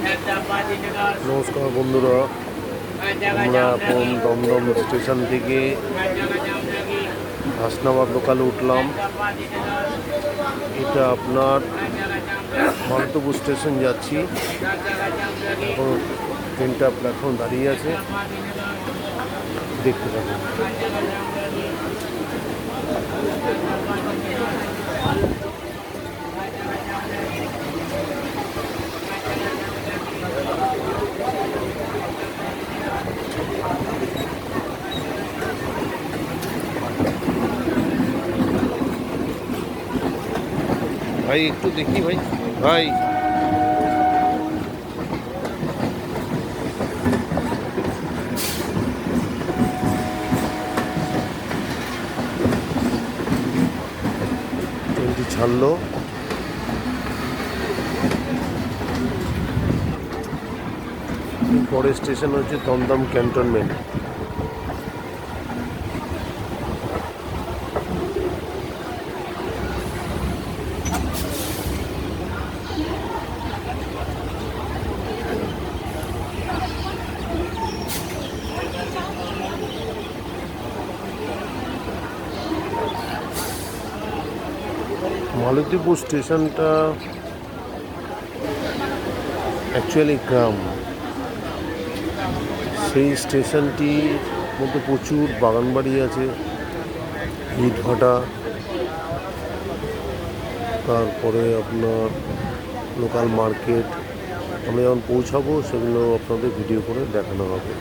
নমস্কার বন্ধুরা, আমরা এখন দমদম স্টেশন থেকে হাসনাবাদ লোকালে উঠলাম। এটা আপনার মালতপুর স্টেশন যাচ্ছি। এখন ট্রেনটা প্ল্যাটফর্ম দাঁড়িয়ে আছে, দেখতে পাবেন। ভাই একটু দেখি ভাই ভাই ট্রেনটি ছাড়লো। পরের স্টেশন হচ্ছে দমদম ক্যান্টনমেন্ট। মালতীপুর স্টেশনটা অ্যাকচুয়ালি গ্রাম। সেই স্টেশনটির মধ্যে প্রচুর বাগানবাড়ি আছে, ইটভাটা, তারপরে আপনার লোকাল মার্কেট। আমরা যখন পৌঁছাবো সেগুলো আপনাদের ভিডিও করে দেখানো হবে।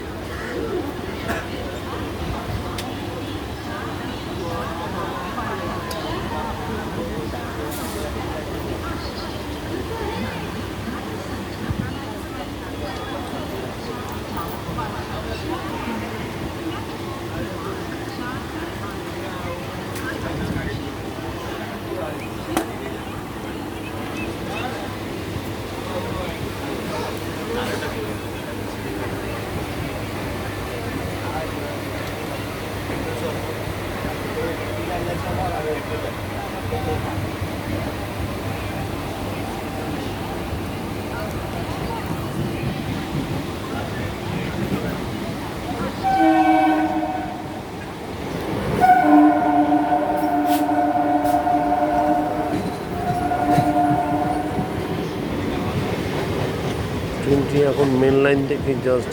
ট্রেনটি এখন মেন লাইন থেকে জাস্ট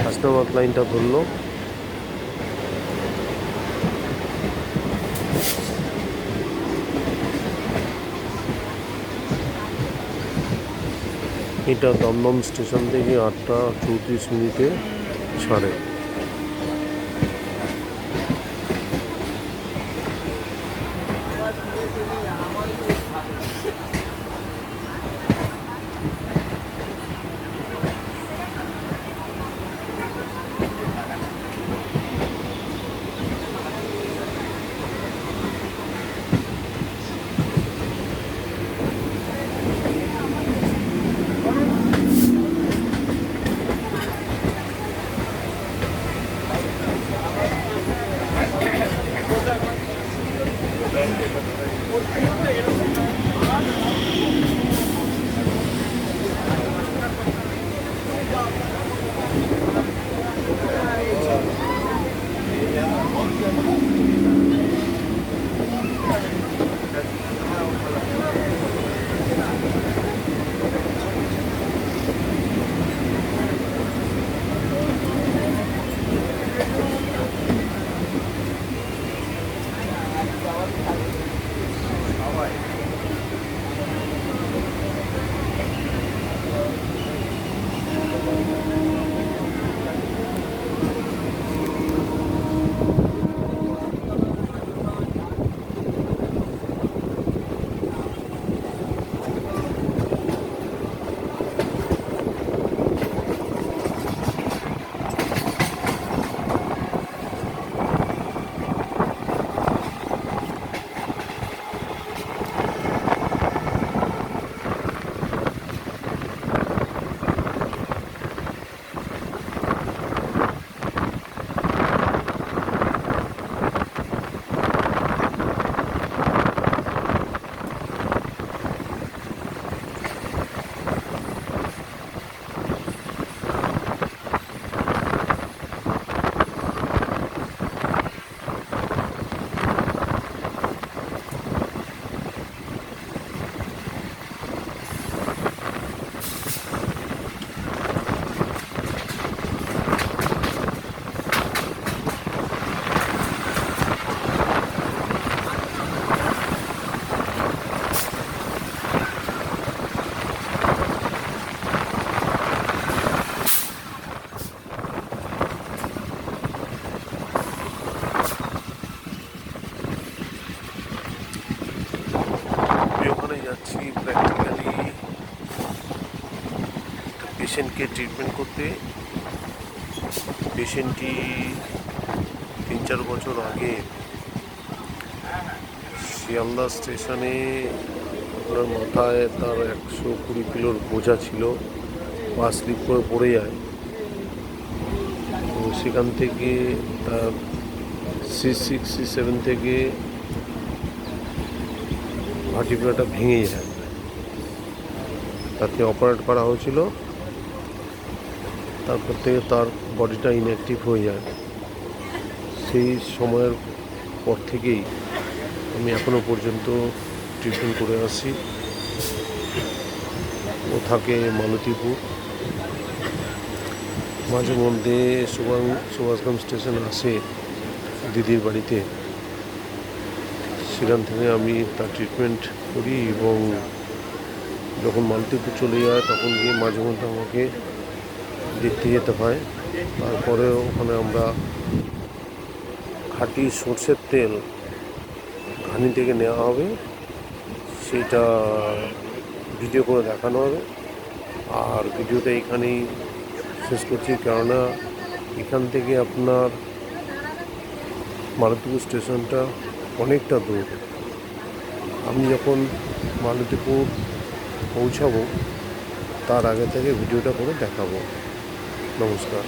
হাসনাবাদ লাইনটা ধরলো। এটা দমদম স্টেশন থেকে 8টা 34 ছাড়ে। পেশেন্টকে ট্রিটমেন্ট করতে। পেশেন্টটি 3-4 বছর আগে শিয়ালদা স্টেশনে আপনার মাথায় তার 120 কিলোর বোঝা ছিল, পা স্লিপ করে পড়ে যায়। তো সেখান থেকে তার C6 C7 থেকে ভার্টিব্রাটা ভেঙে যায়। তাকে অপারেট করা হয়েছিল, তারপর থেকে তার বডিটা ইনঅ্যাক্টিভ হয়ে যায়। সেই সময়ের পর থেকেই আমি এখনও পর্যন্ত ট্রিটমেন্ট করে আসছি। ও থাকে মালতীপুর, মাঝে মধ্যে সুভাষগ্রাম স্টেশন আসে দিদির বাড়িতে, সেখান থেকে আমি তার ট্রিটমেন্ট করি এবং যখন মালতীপুর চলে যায় তখন গিয়ে মাঝে মধ্যে আমাকে দেখতে যেতে হয়। তারপরে ওখানে আমরা খাঁটি সর্ষের তেল ঘানি থেকে নেওয়া হবে, সেটা ভিডিও করে দেখানো হবে। আর ভিডিওটা এখানেই শেষ করছি, কেননা এখান থেকে আপনার মালতীপুর স্টেশনটা অনেকটা দূর। আমি যখন মালতীপুর পৌঁছাবো তার আগে থেকে ভিডিওটা করে দেখাবো। নমস্কার।